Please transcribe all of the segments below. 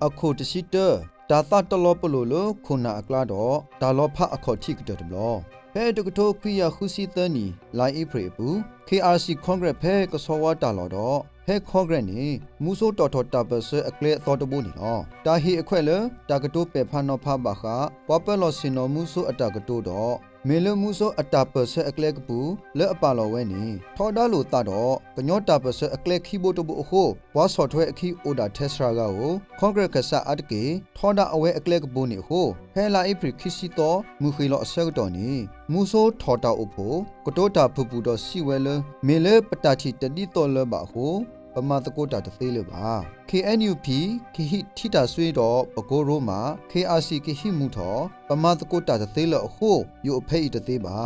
အခုတရှိတဒါသတလောပလိုလခုနာအကလာတော့ဒါလောဖအခေါ်ထိကတဲ့ဘလောဖဲတကထိုခွေရခုစီတနီလိုင်အဖရေဘူး KRC Congress ဖဲကစောဝတာလောတော့ဖဲ Congress နေမူဆိုတော်တော်တာပစအကလေသောတဘူနီနော်တာဟီအခွဲလတာကတိုပေဖာနောဖဘာခပပလောစင်နိုမူဆိုအတာကတိုတော့မေလမှုဆိုအတာပစအကလက်ကပူလဲအပါလောဝဲနေထော်ဒါလိုတာတော့ကညောတာပစအကလက်ခီဘိုတဘူအခုဝါဆော့ထွဲအခီအိုဒါတက်စရာကောကွန်ဂရက်ကဆာအတကေထော်ဒါအဝဲအကလက်ကပူနေဟုဟဲလာအိပရီခီစီတော့မူခီလောအဆက်တော်နေမူဆိုထော်တာအဖို့ကတိုတာဖူပူတော့စီဝဲလမေလပတာချီတတိတော်လပါဟုပမာတကိုတာတသေးလပါ KNUP ခိဟိထိတာဆွေးတော့ပကိုရိုမှာ KRC ခိဟိမှုထောပမာတကိုတာတသေးလအခုယိုအဖေးတသေးပါ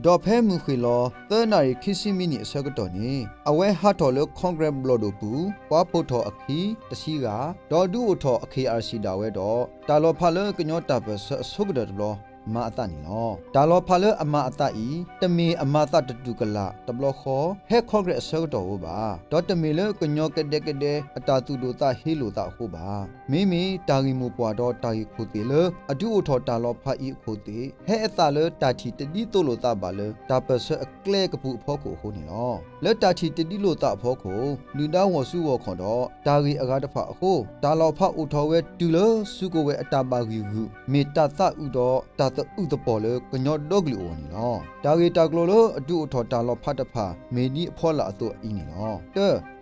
ဒေါ်ဖဲမှုခွေလောသနာရီခိစီမီနီအစကတော်နေအဝဲဟတ်တော်လကွန်ဂရက်ဘလော့ဒိုပူပွားဖို့ထောအခီတရှိကဒေါ်ဒူအိုထောအ KRC တာဝဲတော့တာလောဖလကညောတာပစဆုကဒဘလောမာအတနီနော်ဒါလောဖလအမအတဤတမေအမတတတုကလတဘလခောဟဲခေါဂရက်အစောတော်ဟောပါဒေါ်တမေလကညောကတဲ့ကတဲ့အတာတူတို့တာဟေလိုတာဟောပါမိမိတာဂီမူပွားတော့တာဂီခုတေလအဒူထောတာလောဖဤခုတေဟဲအတလတာချီတတိတိုလိုတာပါလဒါပစအကလေကပူဖောကိုဟောနေနော်လက်တာချီတတိလိုတာဖောကိုလူတောင်းဝစုဝခွန်တော့တာဂီအကားတဖအဟောဒါလောဖဥထောဝဲတူလစုကိုဝဲအတာပါဂီဟုမေတ္တာသဥတော့တာဥတပေါ်လေကညော့ဒေါဂလီအိုနီနော်ဒါဂေတာကလိုလအဒူအထော်တာလောဖတ်တဖာမေနီအဖောလာအတူအင်းနီနော်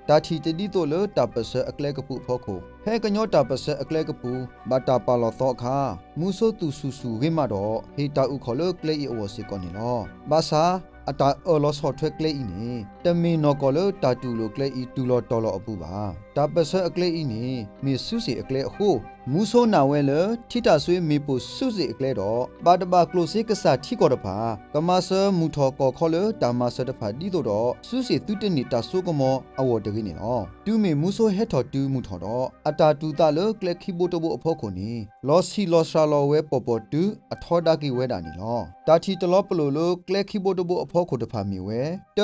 တာချီတတိတိုလတာပစအကလေကပူဖောခုဟဲကညောတာပစအကလေကပူဘာတာပါလောသောခါမူဆိုတူဆူဆူဝိမတော့ဟေတာဥခေါ်လကလေအဝစီကောနီနော်ဘာသာအတာအလောဆော့ထွဲကလေဤနေတမင်နော်ကောလတာတူလိုကလေဤတူလောတော်လောအပူပါတာပစအကလေဤနေမေဆုစီအကလေအခုမူဆိုနာဝဲလထိတာဆွေးမေပူဆုစီအကလေတော့ဘာတဘာကလိုစီကစားထိကောတဖာကမဆာမူထောကောခေါ်လတာမဆာတဖာဒီတော့ဆုစီတူတနီတာဆုကမောအဝတကိနေနော်တူမေမူဆိုဟက်ထော်တူမူထော်တော့အတာတူတာလကလက်ခီဘိုတဘအဖို့ခုန်နီလောစီလောဆာလောဝဲပေါ်ပေါ်တူအထောဒကီဝဲတာနီနော်တာချီတလောပလိုလိုကလက်ခီဘိုတဘအဖို့ခုတဖာမီဝဲက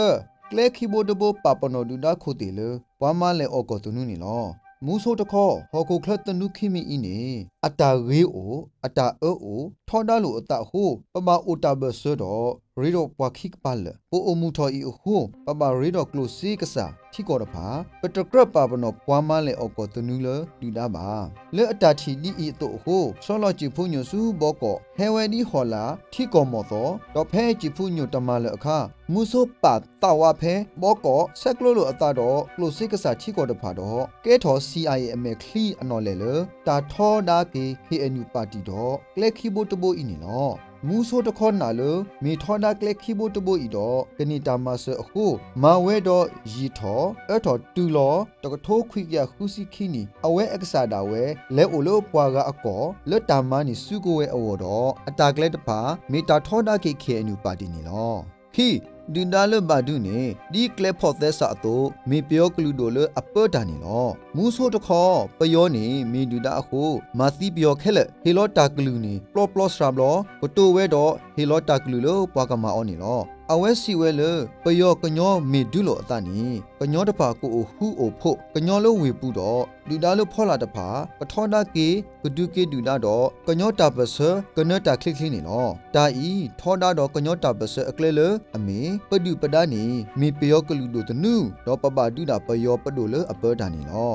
လက်ခီဘိုတဘပပနောဒူဒါခုတီလဝါမလဲအော်ကောတူနူနီနော်မူဆိုတခောဟောကိုခလတ်တနုခိမီအင်းနေအတာရေအိုအတာအိုထောဒါလိုအတာဟုပမအိုတာဘဆတော့ရီဒိုပွားခိကပလပိုအိုမူထော်ဤဟုပပရီဒိုကလိုစီကစားထိကောတဖာပတကရပပနောပွားမလဲအော်ကောတနူလလူဒါပါလဲအတာချီဒီဤတို့ဟုဆောလော့ချီဖုညစုဘောကောဟဲဝဲဒီဟောလာထိကောမောသောတော့ဖဲချီဖုညတမလအခမူဆိုပါတာဝဖဲဘောကောဆက်ကလိုလိုအတာတော့ကလိုစီကစားထိကောတဖာတော့ကဲထော် CIA အမေခလီအနော်လဲလတာထောဒါကေ KNU ပါတီတော့ကလက်ခီဘိုတဘိုအင်းနော်မူဆိုတခေါနာလမီထောဒါကလက်ခီဘိုတဘိုဤတော့ကနီတာမဆအခုမာဝဲတော့ရီထောအထော်တူလောတကထိုးခွိရခုစီခီနီအဝဲအက္ကစားတာဝဲလဲအိုလိုပွားကအကောလွတ်တာမနီစုကိုဝဲအဝတော့အတာကလက်တဖာမီတာထောဒါကေ KNU ပါတီနီလောခီဒူဒါလဘဒုနေဒီကလက်ဖို့သက်စာတော့မေပြောကလူဒိုလအပတ်တာနေလောမူဆိုတခေါ်ပယောနေမေဒူဒါအခုမာသီပြောခဲလက်ဟေလောတာကလူနေပလော့ပလော့စရာဘလောကတိုဝဲတော့ဟေလောတာကလူလောပွားကမာအောနေလောအဝဲစီဝဲလပယောကညောမေဒုလောအတနီကညောတဖာကိုဟူအိုဖို့ကညောလဝေပူတော့ဒူဒါလဖောလာတဖာပထောနာကေကဒုကေဒူဒါတော့ကညောတာပစကနတာခလစ်ခလင်းနေလောတာဤထောဒါတော့ကညောတာပစအကလေလအမေပဒုပဒနီမေပယောကလူဒိုတနုတော့ပပဒုဒါပယောပဒိုလအပေဒါနီလော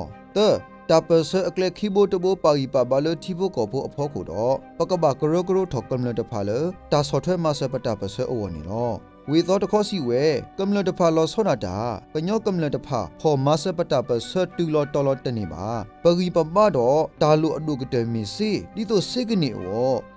တာပစအကလက်ခီဘိုတဘပါဂီပါဘလတီဘိုကောဖိုအဖောကိုတော့ပကပကရကရထောကမ္လတဖာလတာဆော့ထွဲမဆပတာပစအဝနီလောဝေသောတခေါစီဝဲကမ္လတဖာလောဆောနာတာကညောကမ္လတဖာဖော်မဆပတာပစတူလောတော်လောတနေပါပဂီပမတော့တာလိုအဒုကတမီစီဒီတော့စိကနေဝ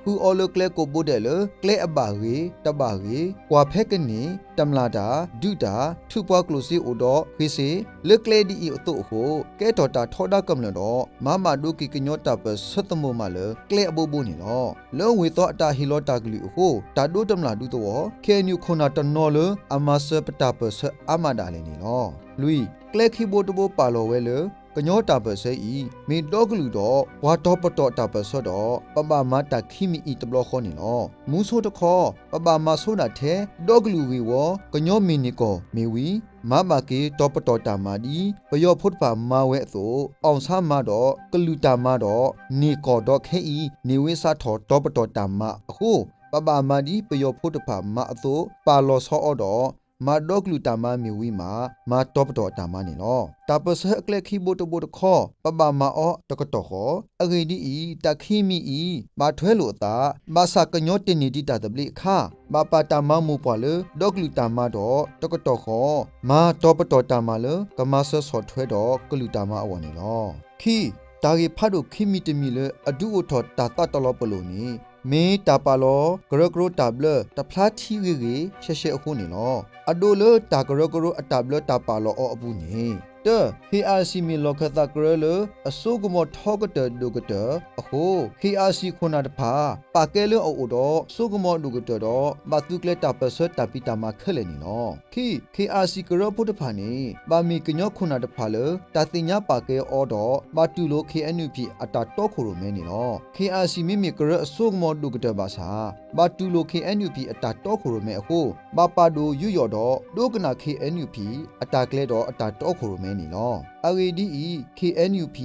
ဟူအော်လကလက်ကိုဘိုတယ်လကလက်အပါရီတပါရီကွာဖက်ကနေတမလာတာဒုတာထုပွားကလိုစီအိုတော့ခေစီလကလေဒီအတုဟုကဲတော်တာထောဒါကမ္လတော့မမဒုကီကညောတာပစသမောမလကလက်အဘိုနီလောလောဝေသောအတာဟီလောတာကလီဟုတာဒိုတမလာဒုတော့ကေနျူခုနာတနော်လအမဆပတာပစအမဒါလည်းနီလောလူကလက်ခီဘိုတဘပါလောဝဲလကညောတာပစေဤမေတော့ကလူတော့ဝါတော့ပတော့တာပစောတော့ပပမတာခိမီဤတဘလခေါနေလောမူဆိုတခေါပပမဆိုနာတဲ့တော့ကလူဝီဝကညောမီနီကိုမေဝီ มาบาเกตอปตอตามาดีปยอพุทธปามาเวโซองซามาดอกลูตามาดอนีกอดอเคอีนิเวซาทอตอปตอตามาအခုပပမာဒီပယောဖုတ်တဖာမအသောပါလောဆောအော်တော်မာဒေါကလူတာမမီဝီမာမာတော့ပတော်တာမနေလောတာပစဟကလက်ခိဘိုတဘိုတခောပပမာအောတကတော်ခောအဂေဒီဤတခိမီဤမာထွဲလိုတာမာစာကညောတင်နီဒီတာတပလိခါမာပါတာမမူပွာလေဒေါကလူတာမတော်တကတော်ခောမာတော့ပတော်တာမလကမဆဆောထွဲတော်ကလူတာမအဝနေလောခိတာဂေဖတ်တို့ခိမီတမီလေအဒူအထောတာတတလောပလိုနီမေတာပါလောဂရဂရတာဘလတဖလာတီဝေရေရှေရှေအခုနေလောအဒိုလတာဂရဂရအတာဘလတာပါလောအပူနေတ KRC မီလောကတာဂရလအစိုးကမထောကတဒုကတအခု KRC ခုနာတဖာပါကဲလအိုတော့စိုးကမဒုကတတော့မတုကလက်တာပစတပီတာမခက်လေနေလောKRC ကရဖုတ်တဖာနေပါမီကညောခုနာတဖာလတာတင်ညာပါကဲအော်တော့မတူလို KNUP အတာတော့ခုလိုမဲနေလော KRC မီမီကရအစိုးကမဒုကတပါစာမတူလို KNUP အတာတော့ခုလိုမဲအခုမပါဒိုယူရော်တော့ဒုကနာ KNUP အတာကလဲတော့အတာတော့ခုလိုမဲနီလောADE KNUP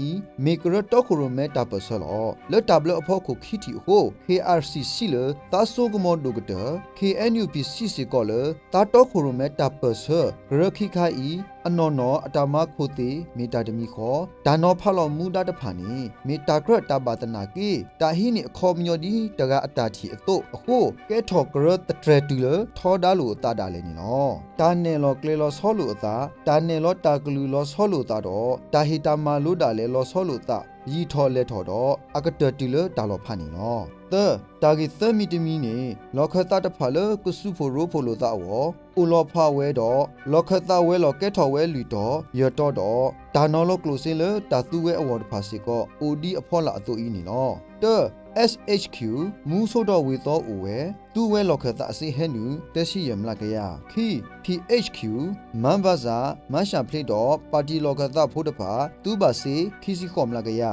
မေကရတော့ခုရမဲတာပဆလောလက်တဘလအဖို့ကိုခီတီဟို KRC စီလတာဆိုကမောဒုကတ KNUP စီစီကောလတာတော့ခုရမဲတာပဆရခိခိုင်အနော်နော်အတမခိုတေမေတာတမီခောဒါနောဖလောမူဒါတဖာနီမေတာဂရတာဘာတနာကေတာဟိနိအခေါ်မညောဒီတကအတာတီအတုအခုကဲထော်ဂရတထရတူလထောဒါလိုတာဒါလေနီနော်တာနေလောကလေလောဆောလိုအတာတာနေလောတာကလူလောဆောလိုတာတော့တာဟီတာမာလိုတာလေလောဆောလိုတာရီထော်လေထော်တော့အကတတူလတာလောဖာနီနော်တာဂီသမီတမီနေလောခတာတဖာလကုစုဖိုရိုဖိုလိုတာဝအိုလောဖာဝဲတော့လောခတာဝဲလောကဲထော်ဝဲလူတော့ရတော့တော့ဒါနော်လောကလိုစင်လတာသူဝဲအဝတ်ဖာစီကော OD အဖော်လာအတူဤနီနော်SHQ မူဆိုတော့ဝေသောအိုဝဲသူဝဲလောခတာအစီဟဲနူတက်ရှိရမလာကရခီ PHQ မန်ဘာဇာမရှာဖလိတော့ပါတီလောခတာဖို့တဖာသူပါစီခီစီခေါမလာကရ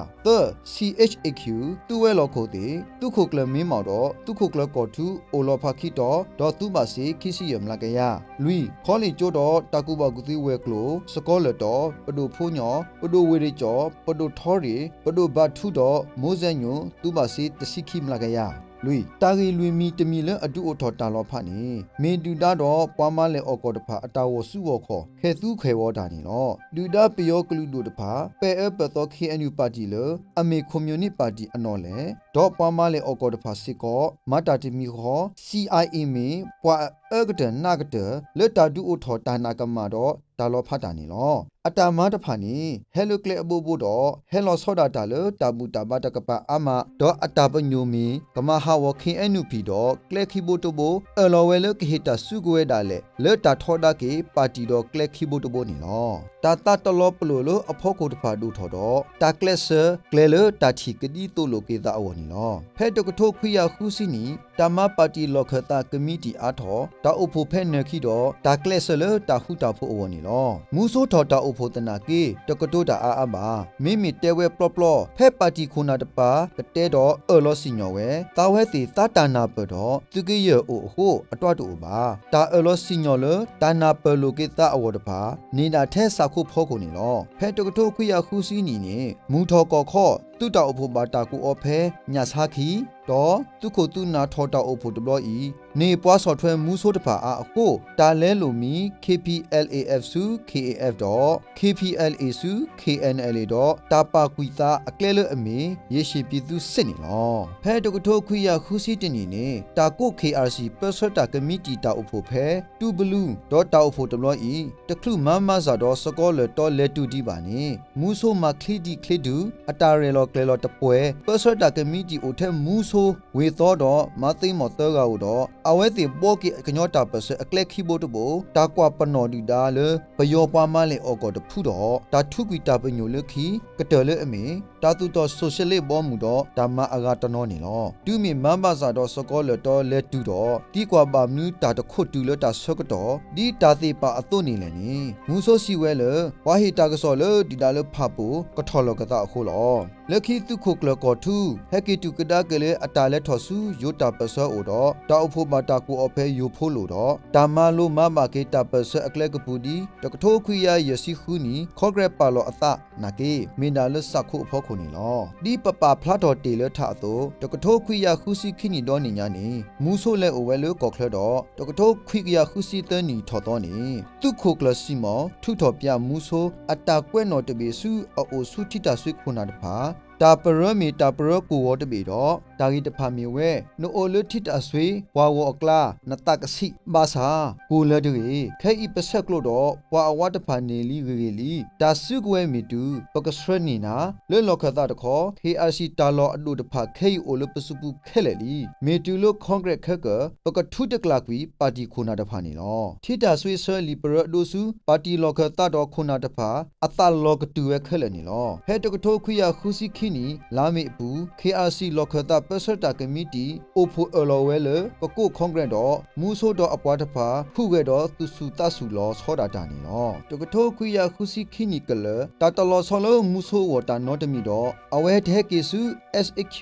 CHAQ သူဝဲလောခိုတေသူခုကလမင်းမော်တော့သူခုကလကောတူအိုလောဖာခီတော့ဒေါ်သူပါစီခီစီရမလာကရလူခေါလီကျိုးတော့တကူပါကူသီဝဲကလိုစကောလတော့ပဒိုဖိုးညောပဒိုဝေရီကျော်ပဒိုထော်ရီပဒိုဘတ်ထူတော့မိုးစဲညိုသူပါစီတစီခိမလာကရလူတာဂီလူမီတမီလအဒူအထော်တာလောဖာနေမေဒူတာတော့ပွားမလဲအော်ကောတဖာအတာဝစုဝခောခဲသူခဲဝတာနေလောဒူတာပယောကလူဒိုတဖာပဲအပတော့ KNU ပါတီလအမေကွန်မြူနတီပါတီအနော်လဲဒေါ်ပွားမလဲအော်ကောတဖာစစ်ကောမတာတီမီခော CIA မေပွာအကဒနာကတလက်တာဒူအထော်တာနာကမာတော့တာလောဖတ်တာနေလောအတာမတဖာနေဟဲလိုကလေအဘူဘူတော့ဟဲလောဆောဒါတာလတာဘူးတာဘတကပအမတော့အတာပညိုမီကမဟာဝခင်အနုပီတော့ကလေခီဘိုတိုဘိုအလောဝဲလကဟီတာစုကွဲတာလေလက်တာထောဒါကေပါတီတော့ကလေခီဘိုတိုဘိုနေလောတာတတလောပလိုလအဖို့ကိုတဖာဒူထော်တော့တာကလက်ဆာကလေလတာချီကဒီတိုလိုကေတာအဝနီလောဖဲတကထိုခွေရခုစီနီတမပါတီလောခတာကမီတီအားထောတာအဖို့ဖဲနခီတော့တာကလက်ဆာလတာခုတာဖို့အဝနီလောမူဆိုထော်တာအဖို့တနာကေတကတိုတာအာဘာမိမိတဲဝဲပလော့ပလော့ဖဲပါတီခုနာတပါကတဲတော့အော်လောစီညောဝဲတာဝဲစီတာတာနာပတော့သူကေရအိုဟိုအတွတ်တူပါတာအော်လောစီညောလတာနာပလိုကေတာအဝတပါနေတာထဲစာခုဖောကိုနေလောဖဲတကတိုခွေရခုစီနီနေမူထော်ကောခောတူတောက်အဖို့ပါတာကူအော်ဖဲညာစားခီတော့သူခုသူနာထောတောက်အဖို့တဘလို့ဤနေပွားစော်ထွဲမူဆိုးတဖာအားအခုတာလဲလိုမီ KPLAF စု KAF တော့ KPLA စု KNLA တော့တာပါကွီတာအကလဲလအမေရေရှိပြည်သူစစ်နေလောဖဲတကထိုခွေရခူးစီတင်နေနေတာကုတ် KRC ပစတာကမီတီတာအဖို့ဖဲတူဘလူးတော့တောက်အဖို့တဘလို့ဤတခုမမဆာတော့စကောလတော့လက်တူဒီပါနေမူဆိုးမှာခလီဒီခလီဒူအတာရဲလောကလဲလောတပွဲပစတာကမီတီအိုထဲမူဆိုးဝေသောတော့မသိမော်တောကဟူတော့အဝဲတိပိုကိကညောတာပစအကလက်ခီဘိုတဘတာကွာပနော်ဒီဒါလဘယောပွားမလဲအော်ကောတဖူတော့တာထုကွီတာပညိုလခီကတလအမေတာတူတော့ဆိုရှယ်လစ်ဘောမှုတော့ဒါမအဂါတနောနေလောတူမီမမ်ဘာစာတော့စကောလတော့လက်တူတော့ဒီကွာပါမြူတာတခုတူလတာဆကတော့ဒီတာတိပါအသွနေလေနေမူဆိုစီဝဲလဝါဟီတာကဆောလဒီဒါလဖပူကထောလကတာအခုလော လက်ခိတုခုကလကောထူဟက်ကီတုကဒါကလေအတာလက်ထော်စုယိုတာပဆောအိုတော့တောက်ဖို့မတာကိုအဖဲယိုဖိုးလို့တော့တာမလိုမမကေတာပဆအကလကပူဒီတကထိုးခွေရယစီခုနီခေါဂရက်ပါလောအသနာကေမင်နာလစခုအဖို့ခုနီလောဒီပပဖလာတော်တေလထအသောတကထိုးခွေရခုစီခိနီတော့နေညာနေမူဆိုလဲအိုဝဲလို့ကော်ခလတော့တကထိုးခွေရခုစီတနီထော်တော့နေသူခုကလစီမောထုထော်ပြမူဆိုအတာကွဲ့နော်တပေစုအိုစုထိတာဆွေခုနာတဖာတာပရမီတာပရကူဝတ်တပေတော့တာဂီတဖာမီဝဲနိုအိုလထိတအဆွေဝါဝအကလာနတကစီဘာသာကိုလတွေခဲဤပဆက်ကလို့တော့ဝါအဝတဖာနေလီဂေလီတာစုကွဲမီတူပကစရနီနာလွလောခတာတခေါ် KRC တာလောအတူတဖာခဲဤအိုလပစုပူခဲလေလီမီတူလိုကွန်ဂရက်ခက်ကပကထုတကလာကွီပါတီခုနာတဖာနေလောထိတာဆွေဆလီပရဒိုစုပါတီလောခတာတော့ခုနာတဖာအတလောကတူဝဲခဲလေနေလောဟဲတကထိုးခွေရခုစီခိနီလာမီအပူ KRC လောခတာပစတာကမီတီအိုဖိုအလောဝဲလပကိုကွန်ဂရက်တော့မူဆိုတော့အပွားတဖာဖုခဲ့တော့သူစုတဆူလောဆောတာတာနေလောတကထိုးခွေရခုစီခိနီကလတာတလောဆောလောမူဆိုဝတာနောတမီတော့အဝဲတဲ့ကေစု SAQ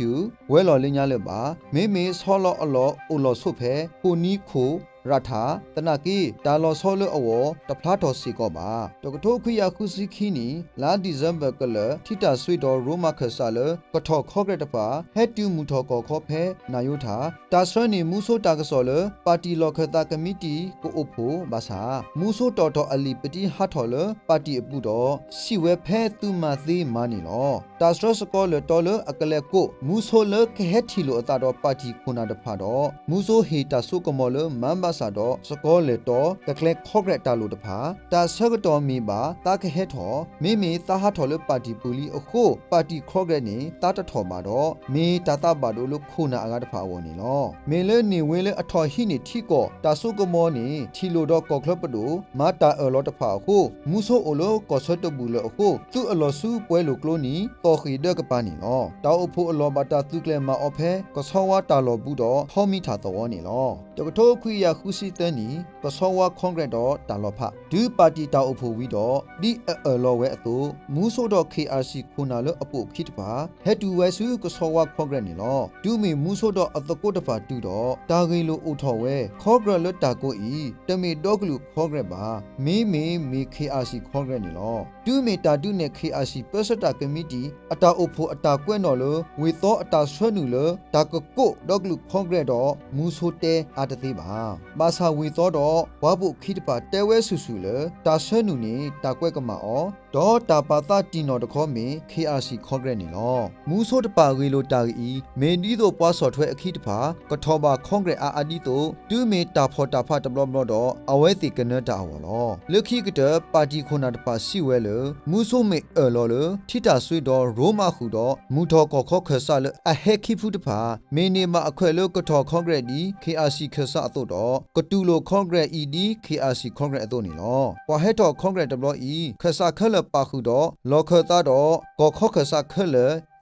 ဝဲလော်လင်းညာလေပါမေမေဆောလောအလောအိုလောဆုဖဲကိုနီခိုရထာတနကီတာလောဆောလအဝတဖလားတော်စီကောပါတကထိုးခွေရခုစီခီနီလာဒီဇမ်ဘာကလထိတာဆွေတော်ရိုမခဆာလကထော့ခေါဂရတပါဟက်တူမူထော်ကောခေါဖဲနာယိုထာတာဆွနီမူဆိုတာကဆောလပါတီလောခတာကမီတီကိုအိုဖိုဘာသာမူဆိုတော်တော်အလီပတိဟာထော်လပါတီအပူတော်စီဝဲဖဲတူမသေးမာနီလောတာစရစကောလတော်လအကလက်ကိုမူဆိုလခဟက်ထီလိုအတာတော်ပါတီခုနာတဖာတော့မူဆိုဟေတာဆုကမောလမမ်ဘာစာတော့စကောလေတော့ကကလက်ခေါဂရက်တာလိုတဖာတာဆကတော်မီပါတာခဟက်ထော်မိမိတာဟာထော်လပါတီပူလီအခုပါတီခေါဂရက်နေတာတထော်မှာတော့မီတာတာပါတို့လို့ခုနာအကားတဖာဝနေလောမေလဲနေဝင်းလဲအထော်ဟိနေထီကောတာဆုကမောနေထီလိုတော့ကောကလပ်ပဒိုမာတာအလောတဖာအခုမူဆိုအိုလိုကောဆတ်တဘူလအခုသူအလောစုပွဲလိုကလိုနီတော်ခီဒကပနီလောတောက်အဖို့အလောဘတာသူကလဲမှာအဖဲကဆောဝါတာလောဘူးတော့ဟောမီထာတော်နေလောတကထိုးခွေရခုစီတန်နီကဆောဝါကွန်ဂရက်တော့တာလောဖဒူပါတီတောက်အဖို့ဝီတော့ဒီအလောဝဲအတူမူဆိုတော့ KRC ခုနာလအပုခိတပါဟက်တူဝဲစုကဆောဝါကွန်ဂရက်နေလောဒူမီမူဆိုတော့အတကုတ်တပါတူတော့တာဂီလိုအိုထော်ဝဲခေါဂရလတာကိုဤတမီတော့ကလူခေါဂရက်ပါမီ KRC ခေါဂရက်နေလောဒူမီတာဒူနဲ့ KRC ပစတာကမီတီအတာအဖို့အတာကွဲ့နော်လဝေသောအတာဆွဲနူလတာကကိုတော့ကလူခေါဂရက်တော့မူဆိုတဲအာတသေးပါဘာသာဝေသောတော့ဝါပုခိတပါတဲဝဲဆူဆူလတာဆွဲနူနေတာကွဲ့ကမှာအောဒေါ်တာပါတာတီနော်တခေါမီ KRC ခေါဂရက်နေလောမူဆိုတပါဝေလိုတာဤမင်းဒီတို့ပွားစော်ထွဲအခီတပါကထောပါခေါဂရက်အာဒီတို့ဒူမီတာဖော်တာဖတ်တဘလဘလတော့အဝဲစီကနတာဝလောလခိကတပါတီခုနာတပါစီဝဲလမူဆိုမေအလောလထိတာဆွေတော့ရိုမာခုတော့မူထော်ကောခောခဆာလအဟက်ခိဖုတပါမင်းနေမှာအခွဲလို့ကထော်ခေါဂရက်ဒီ KRC ခဆာအတော့တော့ကတူလိုခေါဂရက် ED KRC ခေါဂရက်အတော့နေလောပွာဟက်တော့ခေါဂရက်တဘလဤခဆာခလပါခုတော့လောခတာတော့ကောခောခဆာခလ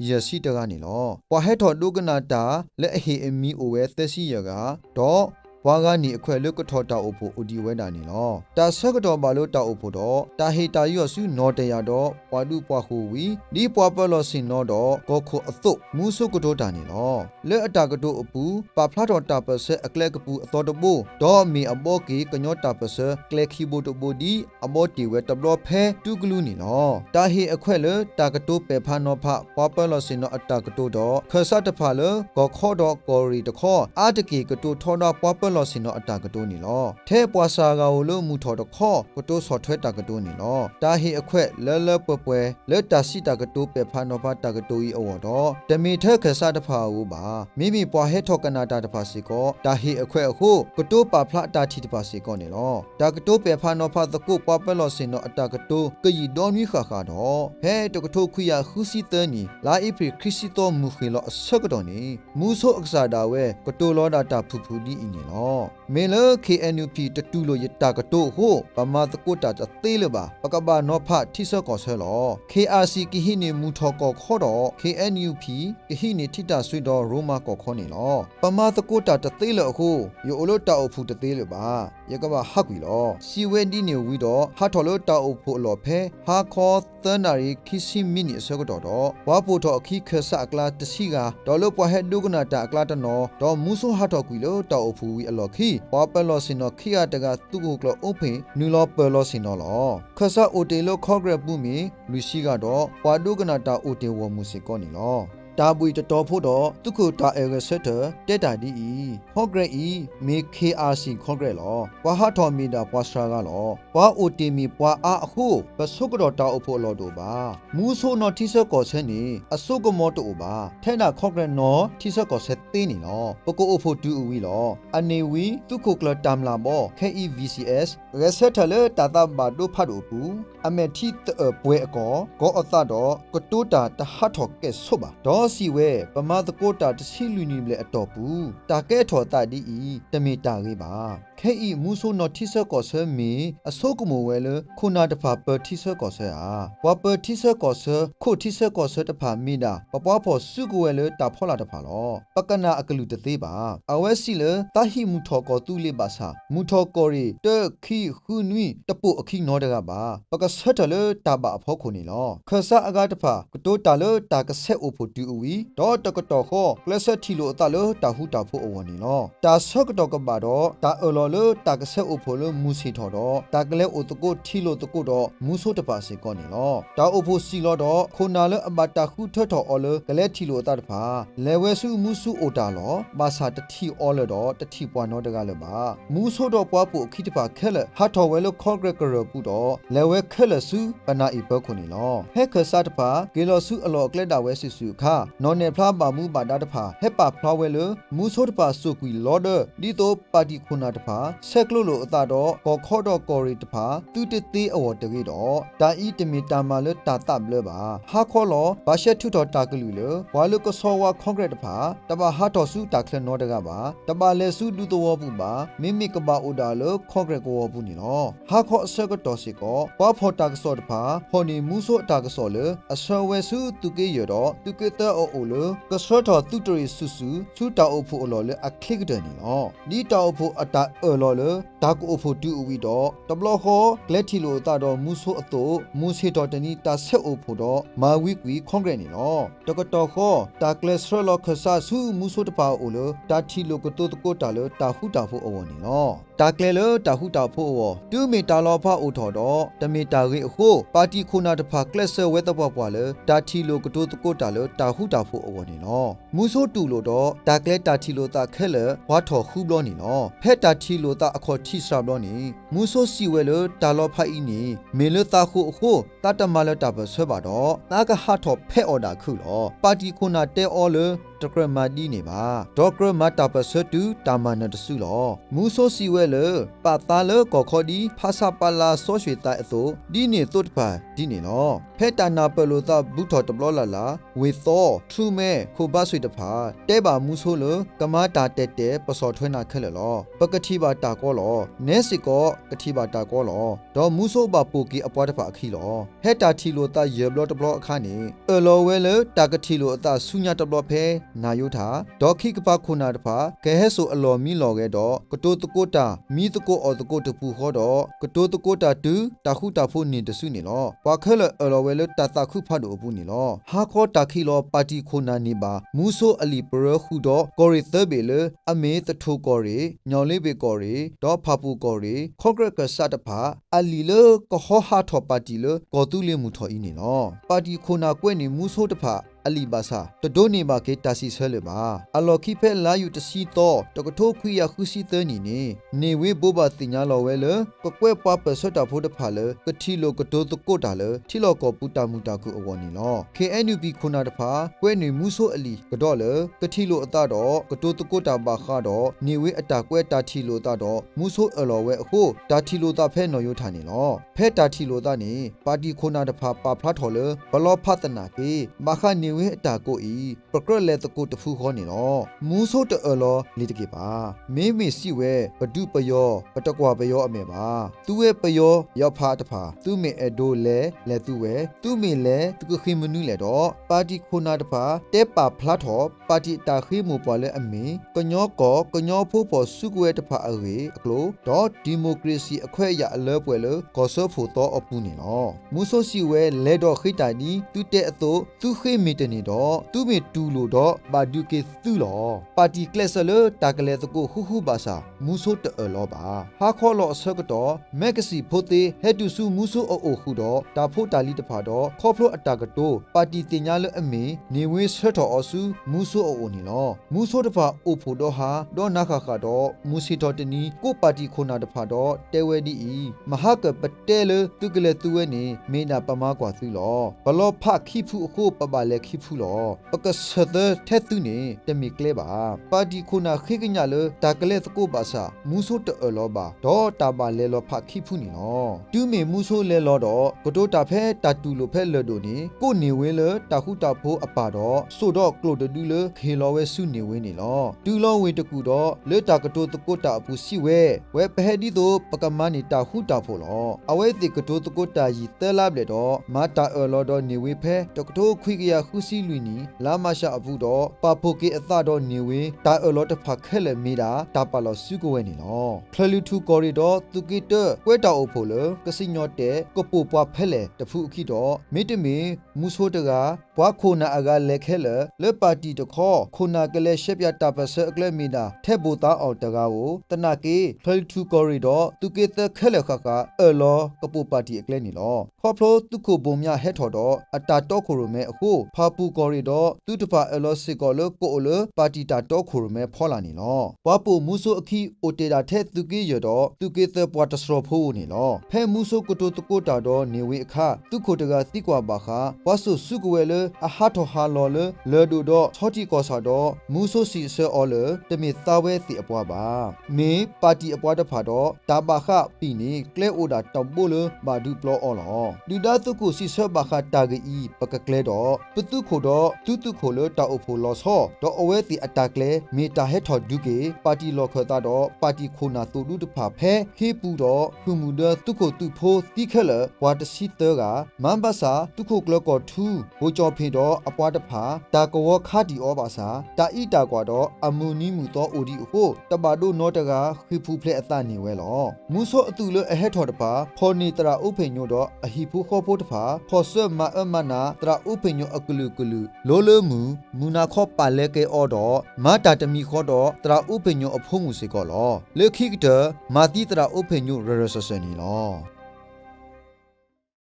ယစီတကနေလောပွာဟက်တော့ဒုကနာတာလက်အဟေအမီအိုဝဲသက်စီရကတော့ဝါကနေအခွဲလွတ်ကထောတာအဖို့ဥဒီဝဲတာနေလောတာဆက်ကတော့ဘာလို့တောက်ဖို့တော့တာဟေတာရော့စုနော်တရတော့ပွားလူပွားခုဝီဒီပွားပလောစင်နော်တော့ကောခုအသုမူဆုကတောတာနေလောလက်အတာကတောအပူပါဖလာတော်တာပဆက်အကလက်ကပူအတော်တဘိုဒေါ်မီအဘောကေကညောတာပဆက်ကလက်ခီဘိုတဘိုဒီအဘောတီဝဲတဘလဖဲတူကလူနေလောတာဟေအခွဲလတာကတောပေဖာနောဖပွားပလောစင်နော်အတာကတောတော့ခဆတ်တဖာလကောခောတော့ကောရီတခောအာတကေကတောထောတော့ပွားပလောစင်နော်အတာကတောနေလောထဲပွားစာကဝလို့မူထော်တခောကတောဆော်ထွဲတာကတောနေလောတာဟေအခွဲလပွပွဲလက်တာစီတာကတောပေဖာနောဖတာကတောဤအဝတော့တမီထက်ခဆတ်တဖာဝပါမိမိပွားဟဲထော်ကနာတာတဖာစီကောတာဟေအခွဲအခုကတောပါဖလာတာတီတဖာစီကောနေလောတာကတောပေဖာနောဖတကုပွားပလောစင်နော်အတာကတောကယီဒေါ်မီခါခါတော့ဟဲတကတောခွေရခုစီတန်နီလာအိပရီခရစ်စီတောမူခေလောအစကတော့နေမူဆိုအက္ဆာဒါဝဲကတောလောတာတာဖူဖူဒီအင်းနေလော นาะเมเล KNUP ตะตูโลยตากะโตโหปะมาตะโกตาจะเตเลบาปะกะบานอพะทิซะก่อเซลอ KRC กิหิเนมูทอกอขอดอ KNUP กิหิเนทิตาซุยดอโรมาก่อขอเนลอปะมาตะโกตาจะเตเลโหโยโอโลตาโอฟูตะเตเลบายะกะบะฮักวีลอซีเวดีเนวีดอฮาทอโลตาโอฟูอลอเพฮาคอသန်နာရီခိစီမီနီဆောကတော်တော့ဝါပိုတော်အခီခဆအကလာတစီကဒေါ်လပွားဟဲဒုကနာတာအကလာတနော်ဒေါ်မူဆိုဟာတော်ကွီလို့တောက်အဖူဝီအလော်ခီဝါပလော်စင်နော်ခိရတကသူကိုကလောအုပ်ဖိနူလောပလော်စင်နော်လောခဆအိုတေလို့ခေါဂရပူမီလူရှိကတော့ဝါဒုကနာတာအိုတေဝမှုစီကောနီလောตาบุยตะตอဖို့တော့ตุခုတာเอเรเซตတက်တာဒီဟော့ဂရက်ဤမေ KRC ခေါဂရက်လောပွာဟာထော်မီတာပွာစထရာကလောပွာအိုတီမီပွာအာအခုပဆုကတော်တာအဖို့လောတို့ပါမူဆိုနော်တိဆက်ကောဆဲနေအဆုကမောတူပါထဲနာခေါဂရက်နော်တိဆက်ကောဆဲသေးနေလောပကိုအဖို့တူဝီလောအနေဝီตุခုကလတမ်လာဘော KEVCS ရက်ဆက်ထလေတာတာဘာဒိုဖတ်တို့ဘူးအမေတိပွဲအကောဂောအသတော့ကတိုတာတဟတ်ထော်ကဲဆုပါဒေါ်စီဝဲပမာတကိုတာတစီလူနီလေအတော်ဘူးတာကဲထော်တာဒီတမီတာလေးပါခဲဤမူဆိုနော်တိဆက်ကောဆဲမီအဆုကမဝဲလေခုနာတဖာပတိဆက်ကောဆဲအားဝါပတိဆက်ကောဆဲခုတိဆက်ကောဆဲတဖာမိနာပပွားဖို့စုကဝဲလေတာဖောလာတဖာလောပကနာအကလူတသေးပါအဝဲစီလေတဟိမူထော်ကောတူလေးပါစာမူထော်ကောရီတခိခုနွီတပုအခီနောတကပါပကဆက်တလေတာပါအဖို့ခုနေလောခဆာအကတဖာကတိုတာလေတာကဆက်အိုဖို့တူဝီဒေါ်တကတော်ခောကလဆက်ထီလိုအတလေတာဟုတာဖို့အဝနေလောတာဆော့ကတော်ကပါတော့တာအလောလေတာကဆက်အိုဖို့လေမူစီထော်တော့တာကလေအိုတကိုထီလိုတကိုတော့မူဆိုးတပါစေကောနေလောတာအိုဖို့စီလောတော့ခုနာလေအမတာခုထွတ်တော်အော်လေကလေထီလိုအတတဖာလေဝဲစုမူစုအိုတာလောဘာသာတထီအော်လေတော့တထီပွားနောတကလည်းပါမူဆိုးတော့ပွားဖို့အခီတပါခဲလေဟာတော်ဝဲလို့ခေါဂရကရပူတော့လေဝဲခဲလေစုပနာဤဘခုနေလောဟဲခဆာတဖာဂေလောစုအလောကလက်တာဝဲစုစုခါနော်နေဖလားပါမှုပါတာတဖာဟဲပါဖလားဝဲလေမူဆိုးတပါစုကွီလော်ဒဒီတော့ပါတီခုနာတဖာဆက်ကလို့လို့အတာတော့ကောခေါ်တော့ကော်ရီတဖာတူတသေးအဝတကြီးတော့တာဤတမီတာမာလေတာတပ်လေပါဟာခေါ်လောဘာရှက်ထုတော်တာကလူလေဝါလုကဆောဝါခေါဂရက်တဖာတပါဟာတော်စုတာခလနောတကပါတပါလေစုဒူတော်ပူပါမိမိကပါအိုဒါလေခေါဂရက်ကောပူနေလောဟာခေါ်အဆက်ကတော်စီကောပွားဖော်တာကဆောတဖာဟော်နီမူဆိုအတာကဆောလေအဆောဝဲစုတူကေရတော့တူကေတဲ့အိုလေကဆောတော်တူတရီစုစုချူတာအိုဖူအလောလေအခလိကတဲ့နေလောဒီတာအိုဖူအတာအလောလေဒါကိုအဖို့တူဝီတော့တဘလခောကလက်ထီလိုတာတော့မူဆိုအတော့မူစီတော်တနီတာဆက်အဖို့တော့မာဝီကွီခွန်ဂရနေနော်တကတော်ခောတာကလက်စထရလခဆာဆူမူဆိုတပါအိုလတာထီလိုကတိုတကိုတာလတာဟုတာဖို့အဝနေနော်တာကလေလတာဟုတာဖို့ဝတူမီတာလောဖအိုထော်တော့တမီတာရီအခုပါတီခုနာတဖာကလက်ဆဝဲတပွားပွားလတာထီလိုကတိုတကိုတာလတာဟုတာဖို့အဝနေနော်မူဆိုတူလို့တော့တာကလက်တာထီလိုတာခဲလဝါထော်ခုဘလောနေနော်ဖက်တာထီလိုတာအခေါ်ထိဆာဘလောနေမူဆိုစီဝဲလတာလောဖိုင်နီမေလတာခုအခုတတမလတာဘဆွဲပါတော့တာကဟာထော်ဖက်အော်ဒါခုလောပါတီခုနာတဲအော်လတကရမဒီနေပါဒေါကရမတာပစတူတာမနတဆုလောမူဆိုစီဝဲလပါတာလကောခေါ်ဒီဖာစာပလာဆောရွှေတိုင်အစိုဒီနေတုတ်ပါဒီနေလောဖဲတာနာပလိုတာဘူးထော်တဘလလာလာဝေသောထူမဲခိုဘဆွေတဖာတဲပါမူဆိုလကမာတာတဲတဲပစော်ထွန်းနာခက်လလောပကတိပါတာကောလောနဲစီကောကတိပါတာကောလောဒေါ်မူဆိုပါပူကီအပွားတဖာအခီလောဟဲတာထီလိုတာယေဘလတဘလအခါနေအလောဝဲလတာကတိလိုအတာဆုညာတဘလဖဲနာယုထာဒေါခိကပခုနာတဖာကဲဟဲဆိုအလော်မီလော်ခဲ့တော့ကတိုတကိုတာမီတကိုအော်တကိုတပူခေါ်တော့ကတိုတကိုတာတူတာခုတာဖို့နေတဆုနေလောပါခဲလအလော်ဝဲလတာတာခုဖတ်တော့ဘူးနေလောဟာခေါ်တာခိလောပါတီခုနာနေပါမူဆိုအလီပရခုတော့ကောရီသဘေလအမေတထိုကောရီညောင်လေးဘေကောရီဒေါဖာပူကောရီခေါဂရကဆတ်တဖာအလီလကဟောဟာထောပါတီလကောတူလေမှုထော်ဤနေလောပါတီခုနာကွဲ့နေမူဆိုတဖာအလီဘာစာတဒိုနေမာကေတာစီဆွဲလေပါအလော်ခိဖဲလာယူတစီတော့တကထိုးခွေရခုစီသနီနေဝေဘောဘာတင်ညာလော်ဝဲလကကွဲ့ပွားပဆွတ်တာဖို့တဖာလကတိလိုကတိုတကိုတာလထီလော်ကောပူတာမူတာကူအဝနေလော KNUP ခုနာတဖာကွဲ့နေမူဆိုအလီကတော့လကတိလိုအတတော့ကတိုတကိုတာပါခါတော့နေဝေအတာကွဲ့တာထီလိုတာတော့မူဆိုအလော်ဝဲအခုတာထီလိုတာဖဲနော်ယိုထာနေလောဖဲတာထီလိုတာနေပါတီခုနာတဖာပါဖလားထော်လဘလောဖတ်တနာကေမခနေ เวตาโกอีปรกรเลตะโกตะฟูข้อนี่เนาะมูโซตะเอลอลิตะเกปาเมเมสิเวปดุปยอปตะกวาปยออเมบาตูเวปยอยอพาตะพาตูเมเอโดเลตูเวตูเมเลตุกขิมนุเลดอปาติโคนาตะพาเตปาพลาทอปาติตาขิมูปอเลอเมกญอกอกญอโพปอสุกเวตะพาอเรอโกลดอดิโมคราซีอแควyaอเลป่วยเลกอซอโฟตออปูนี่เนาะมูโซสิเวเลดอขิตานีตุเตอโตตุขิเมตนีดอตุเมตูโลดอบาดุเกตุลอปาติเคลสเลตากเลตะโกฮูบาซามูโซตะเอลอบาฮาคอลอสกตอแมกซีโพเตเฮตุซูมูโซโอคูดอตาโฟตาลีตะพาดอคอฟโลอตากโตปาติติญาเลอเมနေဝေးဆွတ်တော်အဆူမူဆိုအိုနီလောမူဆိုတဖာအိုဖိုတော်ဟာဒေါ်နာခါခါတော့မူစီတော်တနီကိုပါတီခိုနာတဖာတော့တဲဝဲဒီဤမဟာကပတဲလတုကလေသူဝဲနေမေနာပမာကွာသူလောဘလောဖခိဖူအခုပပလေခိဖူလောပကဆဒထဲသူနေတမီကလေပါပါတီခိုနာခိကညာလတာကလေသကိုပါစာမူဆိုတဲလောပါဒေါ်တာပါလေလောဖခိဖူနီလောတူမီမူဆိုလေလောတော့ကတိုတာဖဲတာတူလိုဖဲလဒိုနီကိုနေဝဲလတာခုတာဖိုးအပါတော့ဆိုတော့ကလိုတဒူလခေလောဝဲစုနေဝင်းနေလောဒူလောဝေတကူတော့လေတာကတိုတကုတာအပူစီဝဲဝဲပဟဲဒီတို့ပကမနီတာဟုတာဖို့လောအဝဲတိကတိုတကုတာရီတဲလာဘလေတော့မာတာအလောတော့နေဝေဖဲတကတိုခွိကရခုစီလူနီလာမရှာအပူတော့ပဖိုကေအသတော့နေဝေတာအလောတဖခဲလေမီတာတာပါလောစုကဝဲနေလောဖလလူထူကော်ရီတော့သူကိတကွဲတောက်ဖို့လကစိညော့တဲ့ကပူပွားဖဲလေတဖူခိတော့မိတမီမူဆိုတကဘွားခိုနာအကလက်ခဲလေပါတီတခေါ်ခိုနာကလေးရှက်ပြတာပစအကလမီနာထဲဘူတာအောင်တကားကိုတနာကေဖလထူကော်ရီတော့သူကေတခဲလခကအလောကပူပါတီအကလနီလောခေါ်ဖလိုသူကိုဘုံမြဟဲထော်တော့အတာတော့ခိုရမဲအခုဖာပူကော်ရီတော့သူတဖာအလောစစ်ကောလကိုလပါတီတာတော့ခိုရမဲဖောလာနီလောဘွားပူမူဆိုအခီအိုတေတာထဲသူကေရတော့သူကေတပွားတစရဖိုးနီလောဖဲမူဆိုကတိုတကိုတာတော့နေဝေအခသူခိုတကတိကွာပါခဘွားဆုစုကဝဲလအဟာထော်ဟာလောလေဒိုတော့ချောတီကောဆာတော့မူဆိုစီဆအောလတမီသာဝဲစီအပွားပါမေပါတီအပွားတဖာတော့တာဘာခပီနီကလဲအိုဒါတောက်ပိုလဘာဒူပလောအောလောဒူဒါတုကိုစီဆဘာခတာဂီပကကလဲတော့ပတုခိုတော့တူတုခိုလတာအိုဖိုလောဆောတော့အဝဲစီအတာကလဲမီတာဟက်ထော်ဒူကေပါတီလောခတာတော့ပါတီခိုနာတူဒူတဖာဖဲခေပူတော့ဖူမူဒတုကိုတူဖိုတိခဲလဝါတစီတကမန်ဘာစာတုခိုကလကောထူဘိုချောဖေတော့အပွားတဖာတာကောခါတီဩဘာစာတာဣတာကွာတော့အမူနီမူတော့အိုဒီဟိုတဘာဒိုနောတကခိဖူဖလက်အသနေဝဲလောမူဆိုအတူလအဟက်ထော်တပါဖော်နေတရာဥဖိညိုတော့အဟီဖူခေါ်ဖို့တဖာဖော်ဆွမအမနာတရာဥဖိညိုအကလူကလူလိုလမူမူနာခောပါလဲကေအော်တော့မာတာတမီခောတော့တရာဥဖိညိုအဖုံးမှုစေကောလောလေခိကတမာတိတရာဥဖိညိုရရဆဆနီလော